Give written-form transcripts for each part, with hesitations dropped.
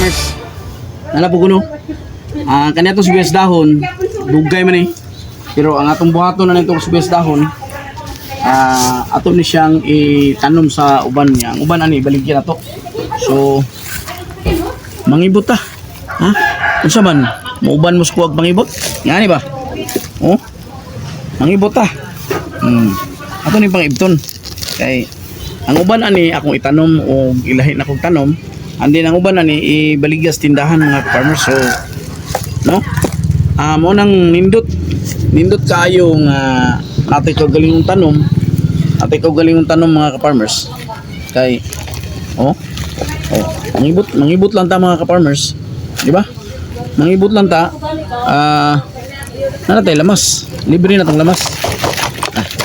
ka-farmers. Nala po kuno. Kanya itong sibuyas dahon, dugay man eh. Pero ang atong buhaton na nitong sibuyas dahon, ato ni siyang itanom sa uban niya. Ang uban ani baligyan nato. So mangibot ta. Ha? Unsa man? Mauban mo skuwag mangibot? Ngani ba? Oh. Mangibot ta. Ato ni pangibton. Kay ang uban ani akong itanom o ilahi na kog tanom. Andi ang uban ani ibaligya sa tindahan mga farmers. So no? Mo nang nindot kayo nga natay ko galingong tanom. Natay ko galingong tanom mga ka-farmers. Kay mangibot lang ta mga ka-farmers. Di ba? Mangibot lang ta. Natay lamas. Libre na tong lamas.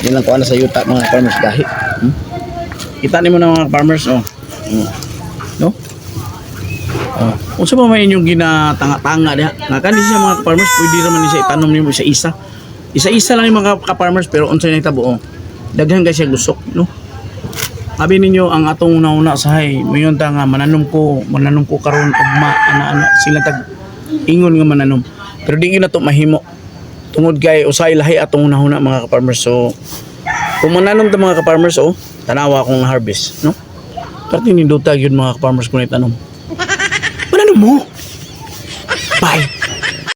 Di lang ko ana sa yuta mga ka-farmers gahi. Kita nimo na mga ka-farmers no? Unsa ba may inyong ginatanga-tanga diha? Nga kani siya mga farmers, pwede raman siya itanom nimo sa isa. Isa-isa lang yung mga ka-farmers pero unsa na itabo daghan kay siya gusok, no? Abi ninyo ang atong nauna sa hay, mayon ta nga mananom ko karon ugma ana sila tag ingon nga mananom. Pero di gyud nato mahimo. Tungod kay usay lahi atong nahuna mga ka-farmers. So kung mananom ta mga ka-farmers tanawa akong harvest, no? Pero nindota gyud mga ka-farmers kun itanom. Ano mo? Bye.